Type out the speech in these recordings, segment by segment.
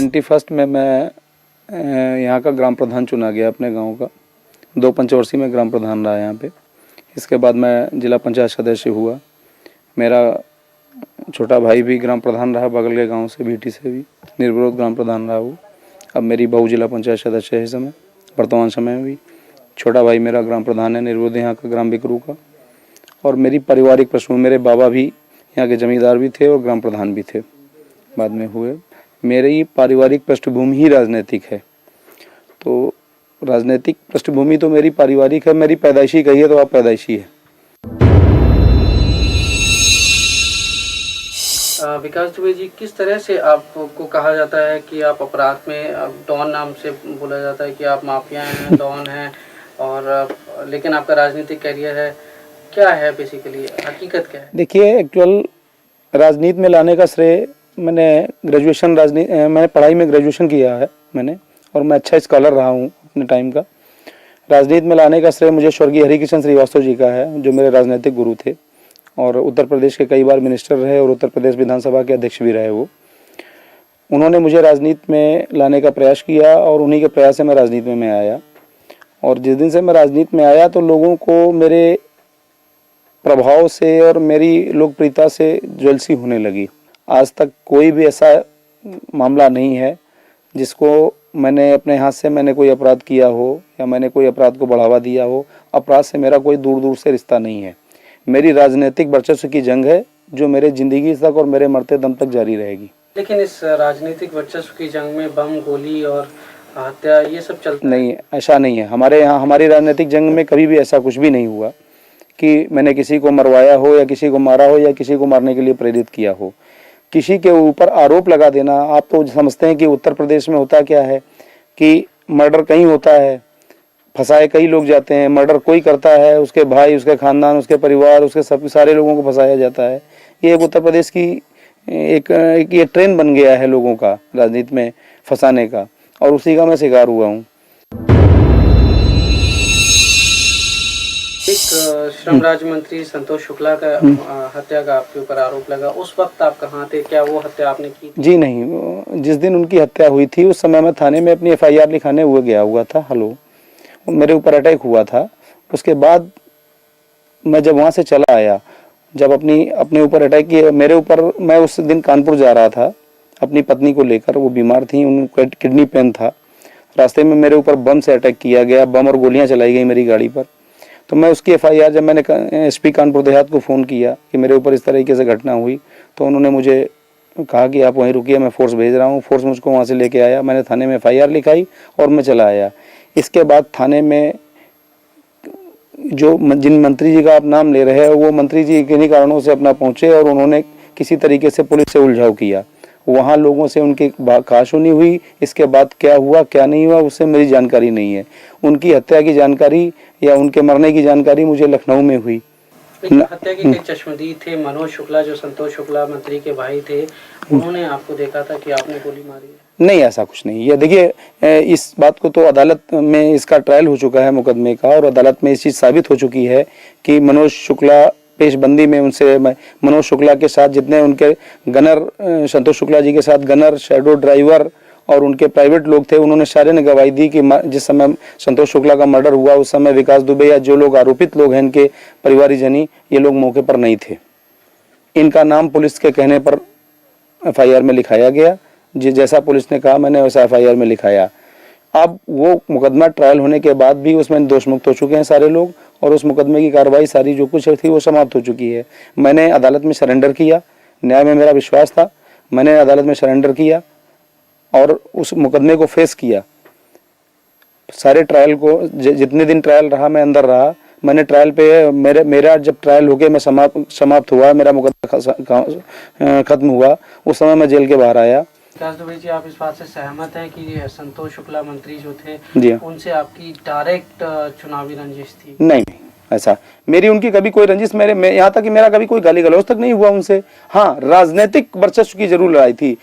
91 में मैं यहाँ का ग्राम प्रधान चुना गया अपने गांव का। 2 पंचवर्षीय में ग्राम प्रधान रहा यहाँ पे। इसके बाद मैं जिला पंचायत सदस्य हुआ। मेरा छोटा भाई भी ग्राम प्रधान रहा, बगल के गांव से बीटी से भी निर्विरोध ग्राम प्रधान रहा वो। अब मेरी बहू जिला पंचायत सदस्य है इस समय, वर्तमान समय में भी। छोटा भाई मेरा ग्राम प्रधान है निर्विरोध यहाँ का, ग्राम बिकरू का। और मेरी पारिवारिक पृष्ठभूमि, मेरे बाबा भी यहाँ के जमींदार भी थे और ग्राम प्रधान भी थे, बाद में हुए। मेरी पारिवारिक पृष्ठभूमि ही राजनीतिक है। तो राजनीतिक पृष्ठभूमि तो मेरी पारिवारिक है, मेरी पैदाइशी कही है तो आप पैदाइशी है। विकास दुबे जी, किस तरह से आपको कहा जाता है कि आप अपराध में डॉन नाम से बोला जाता है कि आप माफिया हैं, डॉन हैं, और लेकिन आपका राजनीतिक करियर है, क्या है बेसिकली, हकीकत क्या है? देखिए, एक्चुअल राजनीति में लाने का श्रेय मैंने पढ़ाई में ग्रेजुएशन किया है मैंने, और मैं अच्छा स्कॉलर रहा हूँ अपने टाइम का। राजनीति में लाने का श्रेय मुझे स्वर्गीय हरिकिशन श्रीवास्तव जी का है, जो मेरे राजनीतिक गुरु थे और उत्तर प्रदेश के कई बार मिनिस्टर रहे और उत्तर प्रदेश विधानसभा के अध्यक्ष भी रहे वो। उन्होंने मुझे राजनीति में लाने का प्रयास किया और उन्हीं के प्रयास से मैं राजनीति में आया। और जिस दिन से मैं राजनीति में आया तो लोगों को मेरे प्रभाव से और मेरी लोकप्रियता से ज्वेलसी होने लगी। आज तक कोई भी ऐसा मामला नहीं है जिसको मैंने अपने हाथ से मैंने कोई अपराध किया हो या मैंने कोई अपराध को बढ़ावा दिया हो। अपराध से मेरा कोई दूर दूर से रिश्ता नहीं है। मेरी राजनीतिक वर्चस्व की जंग है जो मेरे जिंदगी तक और मेरे मरते दम तक जारी रहेगी। लेकिन इस राजनीतिक वर्चस्व की जंग में बम, गोली और हत्या ये सब चलता नहीं, ऐसा नहीं है। हमारे यहाँ हमारी राजनीतिक जंग में कभी भी ऐसा कुछ भी नहीं हुआ कि मैंने किसी को मरवाया हो या किसी को मारा हो या किसी को मारने के लिए प्रेरित किया हो। किसी के ऊपर आरोप लगा देना, आप तो समझते हैं कि उत्तर प्रदेश में होता क्या है कि मर्डर कहीं होता है, फंसाए कई लोग जाते हैं। मर्डर कोई करता है, उसके भाई, उसके खानदान, उसके परिवार, उसके सब सारे लोगों को फंसाया जाता है। ये एक उत्तर प्रदेश की एक ये ट्रेंड बन गया है लोगों का राजनीति में फंसाने का, और उसी का मैं शिकार हुआ हूँ। एक श्रम राज्य मंत्री संतोष शुक्ला का हत्या का आपके ऊपर आरोप लगा, उस वक्त आप कहाँ थे? क्या वो हत्या आपने की? जी नहीं, जिस दिन उनकी हत्या हुई थी उस समय मैं थाने में अपनी FIR लिखाने हुए गया हुआ था। मेरे ऊपर अटैक हुआ था। उसके बाद मैं जब वहाँ से चला आया, जब अपने ऊपर अटैक किया मेरे ऊपर, मैं उस दिन कानपुर जा रहा था अपनी पत्नी को लेकर। वो बीमार थी, उनको किडनी पेन था। रास्ते में मेरे ऊपर बम से अटैक किया गया, बम और गोलियां चलाई गई मेरी गाड़ी पर। तो मैं उसकी FIR, जब मैंने SP कानपुर देहात को फ़ोन किया कि मेरे ऊपर इस तरीके से घटना हुई, तो उन्होंने मुझे कहा कि आप वहीं रुकिए, मैं फोर्स भेज रहा हूँ। फोर्स मुझको वहाँ से लेके आया, मैंने थाने में FIR लिखाई और मैं चला आया। इसके बाद थाने में जो जिन मंत्री जी का आप नाम ले रहे हैं, वो मंत्री जी किन्हीं कारणों से अपना पहुँचे और उन्होंने किसी तरीके से पुलिस से उलझाव किया। वहाँ लोगों से उनकी कहासुनी हुई। इसके बाद क्या हुआ क्या नहीं हुआ उससे मेरी जानकारी नहीं है। उनकी हत्या की जानकारी या उनके मरने की जानकारी मुझे लखनऊ में हुई। हत्या के कई चश्मदीद थे। मनोज शुक्ला, जो संतोष शुक्ला मंत्री के भाई थे, उन्होंने आपको देखा था कि आपने गोली मारी है? नहीं, ऐसा कुछ नहीं। ये देखिए, इस बात को तो अदालत में इसका ट्रायल हो चुका है मुकदमे का, और अदालत में इस चीज़ साबित हो चुकी है कि मनोज शुक्ला पेशबंदी में उनसे, मनोज शुक्ला के साथ जितने उनके गनर, संतोष शुक्ला जी के साथ गनर, शैडो ड्राइवर और उनके प्राइवेट लोग थे, उन्होंने सारे ने गवाही दी कि जिस समय संतोष शुक्ला का मर्डर हुआ उस समय विकास दुबे या जो लोग आरोपित लोग हैं इनके परिवारजनी, ये लोग मौके पर नहीं थे। इनका नाम पुलिस के कहने पर FIR में लिखाया गया। जैसा पुलिस ने कहा मैंने वैसा FIR में लिखाया। अब वो मुकदमा ट्रायल होने के बाद भी उसमें दोषमुक्त हो चुके हैं सारे लोग, और उस मुकदमे की कार्रवाई सारी जो कुछ थी वो समाप्त हो चुकी है। मैंने अदालत में सरेंडर किया, न्याय में मेरा विश्वास था, मैंने अदालत में सरेंडर किया और उस मुकदमे को फेस किया। सारे ट्रायल को, जितने दिन ट्रायल रहा मैं अंदर रहा। मैंने ट्रायल पे मेरा जब ट्रायल हो गया, मैं समाप्त हुआ, मेरा मुकदमा खत्म हुआ, उस समय मैं जेल के बाहर आया। विकास दुबे जी, आप इस बात से सहमत हैं कि संतोष शुक्ला मंत्री जो थे, जी, उनसे आपकी डायरेक्ट चुनावी रंजिश थी? नहीं, ऐसा मेरी उनकी कभी कोई रंजिश, मेरे यहाँ तक कि मेरा कभी कोई गाली गलौज तक नहीं हुआ उनसे। हाँ, राजनीतिक वर्चस्व की जरूर लड़ाई थी।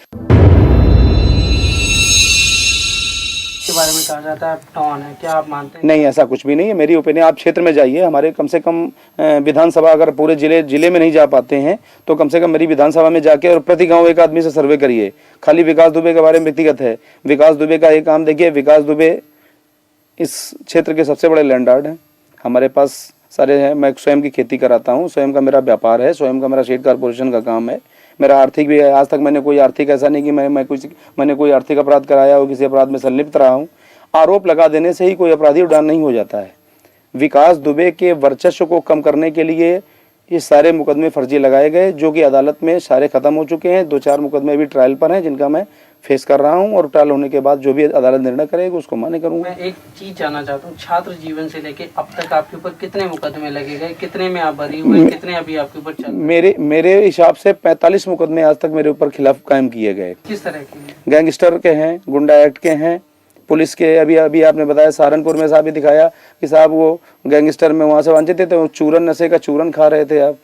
बारे में कहा जाता है आप डॉन है, क्या आप मानते हैं? नहीं, ऐसा कुछ भी नहीं है। मेरी ओपिनियन, आप क्षेत्र में जाइए, हमारे कम से कम विधानसभा, अगर पूरे जिले में नहीं जा पाते हैं तो कम से कम मेरी विधानसभा में जाके और प्रति गांव एक आदमी से सर्वे करिए। खाली विकास दुबे के बारे में व्यक्तिगत है, विकास दुबे का एक काम देखिए। विकास दुबे इस क्षेत्र के सबसे बड़े लैंडलॉर्ड हैं। हमारे पास सारे हैं, मैं स्वयं की खेती कराता हूँ, स्वयं का मेरा व्यापार है, स्वयं का मेरा शेड कॉर्पोरेशन का काम है, मेरा आर्थिक भी है। आज तक मैंने कोई आर्थिक, ऐसा नहीं कि मैंने कोई आर्थिक अपराध कराया हो, किसी अपराध में संलिप्त रहा हूँ। आरोप लगा देने से ही कोई अपराधी उड़ान नहीं हो जाता है। विकास दुबे के वर्चस्व को कम करने के लिए ये सारे मुकदमे फर्जी लगाए गए, जो कि अदालत में सारे खत्म हो चुके हैं। 2-4 मुकदमे भी ट्रायल पर हैं, जिनका मैं फेस कर रहा हूं, और ट्रायल होने के बाद जो भी अदालत निर्णय करेगी उसको मान्य करूंगा। मैं एक चीज जानना चाहता हूँ, छात्र जीवन से लेके अब तक आपके ऊपर कितने मुकदमे लगे गए, कितने में आप बरी हुए, कितने अभी आपके ऊपर चल रहे हैं? मेरे हिसाब से 45 मुकदमे आज तक मेरे ऊपर खिलाफ कायम किए गए। किस तरह के? गैंगस्टर के हैं, गुंडा एक्ट के हैं, पुलिस के। अभी आपने बताया सहारनपुर में साहब भी दिखाया कि साहब वो गैंगस्टर में वहाँ से वांछित थे, तो चूरन, नशे का चूरन खा रहे थे आप।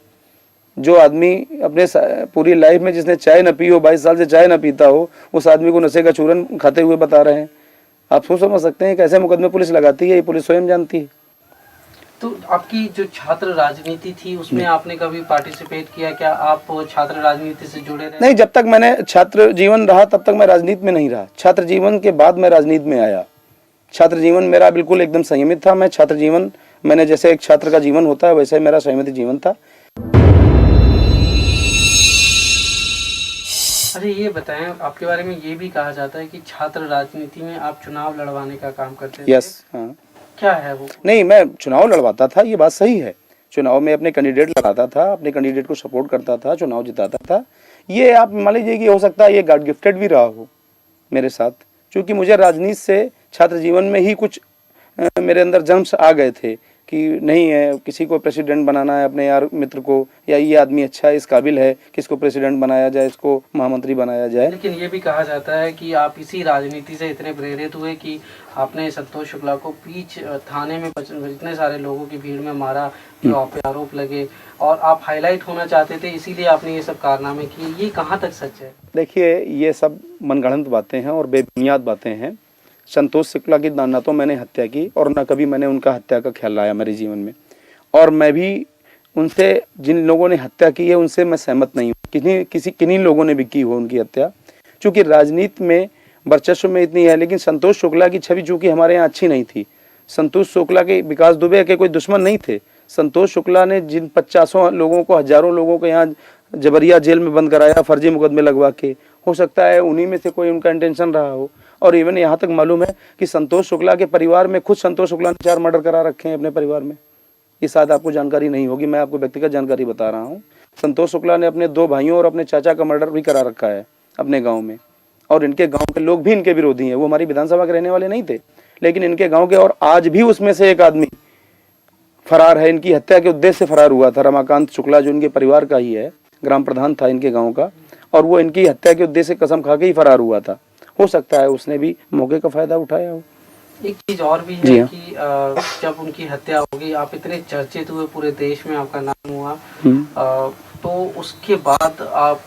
जो आदमी अपने पूरी लाइफ में जिसने चाय न पी हो, 22 साल से चाय न पीता हो, उस आदमी को नशे का चूरन खाते हुए बता रहे हैं। आप सोच समझ सकते हैं कैसे मुकदमे पुलिस लगाती है, ये पुलिस स्वयं जानती है। तो आपकी जो छात्र राजनीति थी उसमें आपने कभी पार्टिसिपेट किया? क्या आप छात्र राजनीति से जुड़े रहे? नहीं, जब तक मैंने छात्र जीवन रहा तब तक मैं राजनीति में नहीं रहा। छात्र जीवन के बाद मैं राजनीति में आया। छात्र जीवन मेरा बिल्कुल एकदम संयमित था। मैं छात्र जीवन, मैंने जैसे एक छात्र का जीवन होता है वैसे मेरा संयमित जीवन था। अच्छा, ये बताएं, आपके बारे में ये भी कहा जाता है कि छात्र राजनीति में आप चुनाव लड़वाने का काम करते थे। यस, हाँ। क्या है वो? नहीं, मैं चुनाव लड़वाता था, ये बात सही है। चुनाव में अपने कैंडिडेट लगाता था, अपने कैंडिडेट को सपोर्ट करता था, चुनाव जिताता था। ये आप मान लीजिए कि हो सकता है ये गॉड गिफ्टेड भी रहा हो मेरे साथ, क्योंकि मुझे राजनीति से छात्र जीवन में ही कुछ मेरे अंदर जर्म्स आ गए थे कि नहीं है, किसी को प्रेसिडेंट बनाना है अपने यार मित्र को, या ये आदमी अच्छा है, इस काबिल है कि इसको प्रेसिडेंट बनाया जाए, इसको महामंत्री बनाया जाए। लेकिन ये भी कहा जाता है कि आप इसी राजनीति से इतने प्रेरित हुए कि आपने संतोष शुक्ला को बीच थाने में इतने सारे लोगों की भीड़ में मारा, जो आप पे आरोप लगे, और आप हाईलाइट होना चाहते थे, इसीलिए आपने ये सब कारनामे किए। ये कहाँ तक सच है? देखिए, ये सब मनगढ़ंत बातें हैं और बेबुनियाद बातें हैं। संतोष शुक्ला की ना तो मैंने हत्या की और ना कभी मैंने उनका हत्या का ख्याल लाया मेरे जीवन में, और मैं भी उनसे, जिन लोगों ने हत्या की है उनसे मैं सहमत नहीं हूँ। किन्हीं लोगों ने भी की हो उनकी हत्या, चूँकि राजनीति में वर्चस्व में इतनी है। लेकिन संतोष शुक्ला की छवि चूँकि हमारे यहाँ अच्छी नहीं थी। संतोष शुक्ला के, विकास दुबे के कोई दुश्मन नहीं थे। संतोष शुक्ला ने जिन 50 लोगों को, हजारों लोगों को यहाँ जबरिया जेल में बंद कराया फर्जी मुकदमे लगवा के, हो सकता है उन्हीं में से कोई उनका इंटेंशन रहा हो। और इवन यहाँ तक मालूम है कि संतोष शुक्ला के परिवार में, खुद संतोष शुक्ला ने 4 मर्डर करा रखे हैं अपने परिवार में। ये शायद आपको जानकारी नहीं होगी, मैं आपको व्यक्तिगत जानकारी बता रहा हूँ। संतोष शुक्ला ने अपने 2 भाइयों और अपने चाचा का मर्डर भी करा रखा है अपने गाँव में, और इनके गाँव के लोग भी इनके विरोधी हैं। वो हमारी विधानसभा के रहने वाले नहीं थे, लेकिन इनके गाँव के, और आज भी उसमें से एक आदमी फरार है। इनकी हत्या के उद्देश्य से फरार हुआ था रमाकांत शुक्ला, जो इनके परिवार का ही है, ग्राम प्रधान था इनके गाँव का, और वो इनकी हत्या के उद्देश्य से कसम खा के ही फरार हुआ था। हो सकता है उसने भी मौके का फायदा उठाया हो। एक चीज और भी है कि जब उनकी हत्या होगी, आप इतने चर्चित हुए, पूरे देश में आपका नाम हुआ, तो उसके बाद आप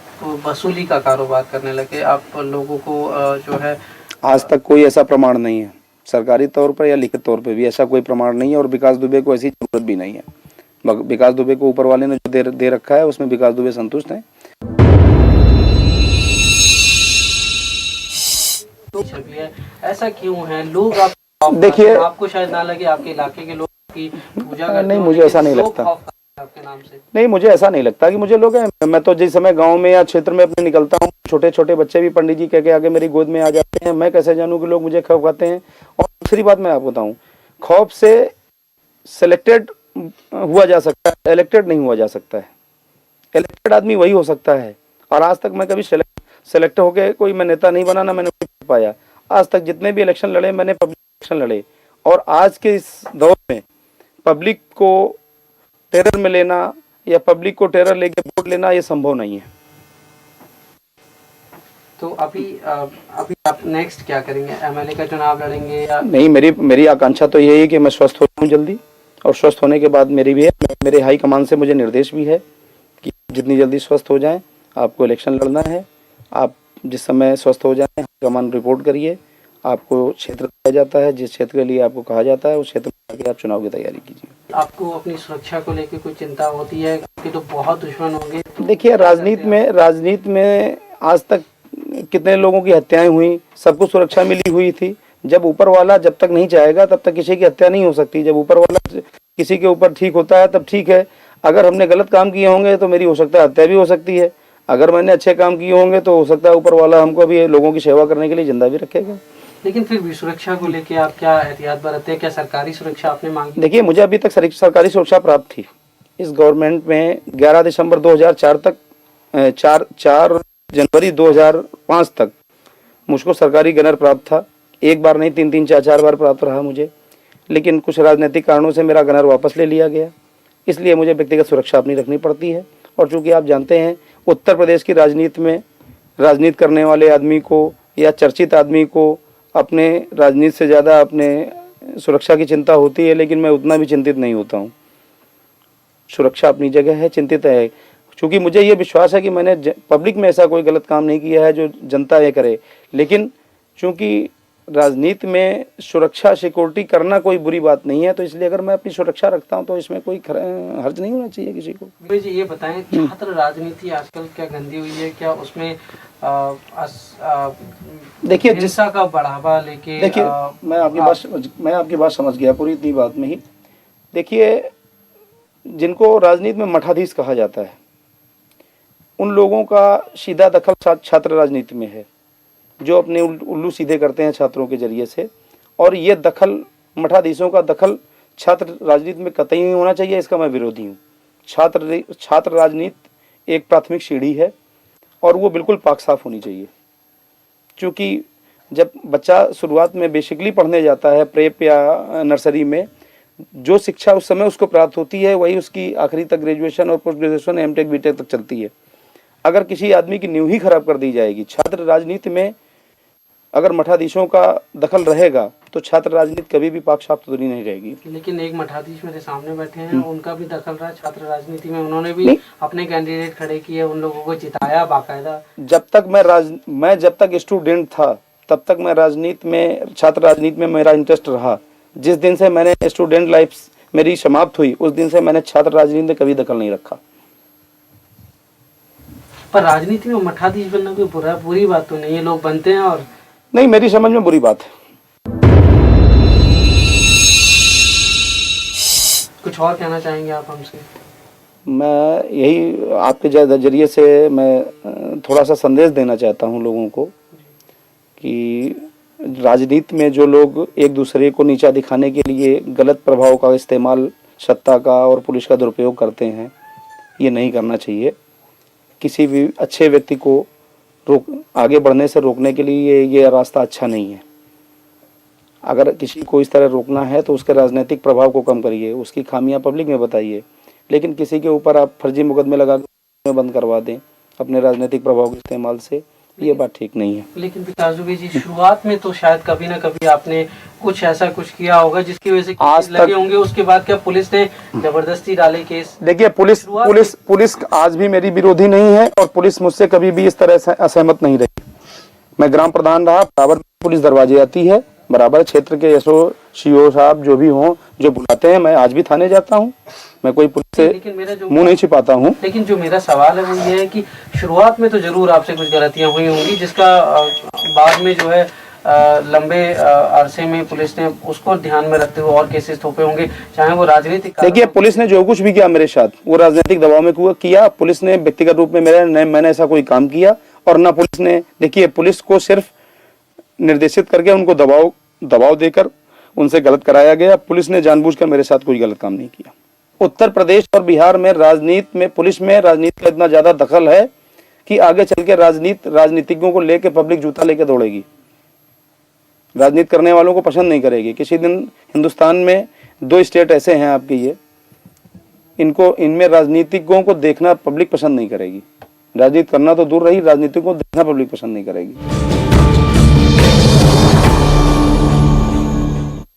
वसूली का कारोबार करने लगे, आप लोगों को जो है। आज तक कोई ऐसा प्रमाण नहीं है, सरकारी तौर पर या लिखित तौर पर भी ऐसा कोई प्रमाण नहीं है, और विकास दुबे को ऐसी जरूरत भी नहीं है। विकास दुबे को ऊपर वाले ने जो दे रखा है उसमें विकास दुबे संतुष्ट हैं। छवि है, ऐसा क्यों है? लोग देखिए, आपको शायद ना लगे, आपके इलाके के लोग की पूजा करते नहीं, मुझे ऐसा नहीं लगता। आपके नाम से नहीं, मुझे ऐसा नहीं लगता कि मुझे लोग हैं। मैं तो जिस समय गांव में या क्षेत्र में अपने निकलता हूँ, छोटे छोटे बच्चे भी पंडित जी कह के आगे मेरी गोद में आ जाते हैं। मैं कैसे जानूं कि लोग मुझे खौफ खाते हैं? और दूसरी बात मैं आपको बताऊं, खौफ से सिलेक्टेड हुआ जा सकता है, इलेक्टेड नहीं हुआ जा सकता है। इलेक्टेड आदमी वही हो सकता है, और आज तक मैं कभी सेलेक्ट होके कोई मैं नेता नहीं बना, ना मैंने कोई पाया। आज तक जितने भी इलेक्शन लड़े, मैंने पब्लिक इलेक्शन लड़े, और आज के इस दौर में पब्लिक को टेरर में लेना या पब्लिक को टेरर लेके वोट लेना, ये संभव नहीं है। तो अभी आप नेक्स्ट क्या करेंगे? एमएलए का चुनाव लड़ेंगे या नहीं? मेरी आकांक्षा तो यही है कि मैं स्वस्थ हो जाऊं जल्दी, और स्वस्थ होने के बाद मेरी भी है, मेरे हाई कमान से मुझे निर्देश भी है कि जितनी जल्दी स्वस्थ हो जाएं आपको इलेक्शन लड़ना है। आप जिस समय स्वस्थ हो जाएं हाई कमान रिपोर्ट करिए, आपको क्षेत्र दिया जाता है, जिस क्षेत्र के लिए आपको कहा जाता है उस क्षेत्र में आके आप चुनाव की तैयारी कीजिए। आपको अपनी सुरक्षा को लेकर कोई चिंता होती है कि तो बहुत दुश्मन होंगे? तो देखिए, राजनीति में आज तक कितने लोगों की हत्याएं हुई, सबको सुरक्षा मिली हुई थी। जब ऊपर वाला जब तक नहीं चाहेगा तब तक किसी की हत्या नहीं हो सकती। जब ऊपर वाला किसी के ऊपर ठीक होता है तब ठीक है। अगर हमने गलत काम किए होंगे तो मेरी हो सकता है हत्या भी हो सकती है। अगर मैंने अच्छे काम किए होंगे तो हो सकता है ऊपर वाला हमको भी लोगों की सेवा करने के लिए जिंदा भी रखेगा। लेकिन फिर भी सुरक्षा को लेके आप क्या एहतियात बरतते हैं? क्या सरकारी सुरक्षा आपने मांगी? देखिए, मुझे अभी तक सरकारी सुरक्षा प्राप्त थी। इस गवर्नमेंट में 11 दिसंबर 2004 तक 4 जनवरी 2005 तक मुझको सरकारी गनर प्राप्त था। एक बार नहीं, 3 4 बार प्राप्त रहा मुझे। लेकिन कुछ राजनीतिक कारणों से मेरा गनर वापस ले लिया गया, इसलिए मुझे व्यक्तिगत सुरक्षा अपनी रखनी पड़ती है। और चूंकि आप जानते हैं उत्तर प्रदेश की राजनीति में राजनीति करने वाले आदमी को या चर्चित आदमी को अपने राजनीति से ज़्यादा अपने सुरक्षा की चिंता होती है, लेकिन मैं उतना भी चिंतित नहीं होता हूँ। सुरक्षा अपनी जगह है, चिंतित है, क्योंकि मुझे ये विश्वास है कि मैंने पब्लिक में ऐसा कोई गलत काम नहीं किया है जो जनता ये करे। लेकिन चूंकि राजनीति में सुरक्षा सिक्योरिटी करना कोई बुरी बात नहीं है, तो इसलिए अगर मैं अपनी सुरक्षा रखता हूं तो इसमें कोई हर्ज नहीं होना चाहिए किसी को। भाई जी, ये बताएं, छात्र राजनीति आजकल क्या गंदी हुई है? क्या उसमें देखिए, हिंसा का बढ़ावा लेके? देखिए, मैं आपकी बात समझ गया पूरी इतनी बात में ही। देखिए, जिनको राजनीति में मठाधीश कहा जाता है उन लोगों का सीधा दखल छात्र राजनीति में है, जो अपने उल्लू सीधे करते हैं छात्रों के जरिए से। और ये दखल, मठाधीशों का दखल छात्र राजनीति में कतई नहीं होना चाहिए, इसका मैं विरोधी हूँ। छात्र राजनीति एक प्राथमिक सीढ़ी है और वो बिल्कुल पाक साफ होनी चाहिए। क्योंकि जब बच्चा शुरुआत में बेसिकली पढ़ने जाता है प्रेप या नर्सरी में, जो शिक्षा उस समय उसको प्राप्त होती है वही उसकी आखिरी तक ग्रेजुएशन और पोस्ट ग्रेजुएशन एमटेक बीटेक तक चलती है। अगर किसी आदमी की नींव ही खराब कर दी जाएगी, छात्र राजनीति में अगर मठाधीशों का दखल रहेगा तो छात्र राजनीति कभी भी पाक साफ सुथरी नहीं रहेगी। लेकिन एक मठाधीश मेरे सामने बैठे हैं, उनका भी दखल रहा छात्र राजनीति में। उन्होंने भी अपने कैंडिडेट खड़े किए, उन लोगों को जिताया बाकायदा। जब तक मैं जब तक स्टूडेंट था तब तक मैं राजनीति में, छात्र राजनीति में मेरा इंटरेस्ट रहा। जिस दिन से मैंने स्टूडेंट लाइफ मेरी समाप्त हुई उस दिन से मैंने छात्र राजनीति में कभी दखल नहीं रखा। पर राजनीति में मठाधीश बनना कोई बुरी बात तो नहीं है, लोग बनते हैं। और नहीं, मेरी समझ में बुरी बात है। कुछ और कहना चाहेंगे आप हमसे? मैं यही आपके जरिए से मैं थोड़ा सा संदेश देना चाहता हूँ लोगों को कि राजनीति में जो लोग एक दूसरे को नीचा दिखाने के लिए गलत प्रभाव का इस्तेमाल, सत्ता का और पुलिस का दुरुपयोग करते हैं, ये नहीं करना चाहिए। किसी भी अच्छे व्यक्ति को आगे बढ़ने से रोकने के लिए ये रास्ता अच्छा नहीं है। अगर किसी को इस तरह रोकना है तो उसके राजनीतिक प्रभाव को कम करिए, उसकी खामियां पब्लिक में बताइए। लेकिन किसी के ऊपर आप फर्जी मुकदमे लगा के बंद करवा दें अपने राजनीतिक प्रभाव के इस्तेमाल से, ये बात ठीक नहीं है। लेकिन पिताजू जी, शुरुआत में तो शायद कभी ना कभी आपने कुछ ऐसा कुछ किया होगा जिसकी वजह से आज लगे होंगे। उसके बाद क्या पुलिस ने जबरदस्ती डाले केस? देखिए, पुलिस आज भी मेरी विरोधी नहीं है और पुलिस मुझसे कभी भी इस तरह से असहमत नहीं रही। मैं ग्राम प्रधान रहा, बराबर पुलिस दरवाजे आती है, बराबर क्षेत्र के एसओ सीओ साहब जो भी हों, जो बुलाते हैं, मैं आज भी थाने जाता हूँ। मैं कोई पुलिस से मुंह नहीं छिपाता हूँ। लेकिन जो मेरा सवाल है वो ये है कि शुरुआत में तो जरूर आपसे कुछ गलतियां हुई होंगी, जिसका बाद में जो है लंबे अरसे में पुलिस ने उसको ध्यान में रखते हुए और केसेस थोपे होंगे, चाहे वो राजनीतिक। देखिए, पुलिस ने जो कुछ भी किया मेरे साथ वो राजनीतिक दबाव में किया। पुलिस ने व्यक्तिगत रूप में मैंने ऐसा कोई काम किया और ना पुलिस ने। देखिए, पुलिस को सिर्फ निर्देशित करके उनको दबाव देकर उनसे गलत कराया गया। पुलिस ने जानबूझकर मेरे साथ कोई गलत काम नहीं किया। उत्तर प्रदेश और बिहार में राजनीति में, पुलिस में राजनीति का इतना ज्यादा दखल है कि आगे चल के राजनीतिज्ञों को लेके पब्लिक जूता लेके दौड़ेगी, राजनीति करने वालों को पसंद नहीं करेगी। किसी दिन हिंदुस्तान में 2 स्टेट ऐसे हैं आपके, ये इनमें राजनीतिज्ञों को देखना पब्लिक पसंद नहीं करेगी। राजनीति करना तो दूर रही, राजनीतिज्ञों को देखना पब्लिक पसंद नहीं करेगी।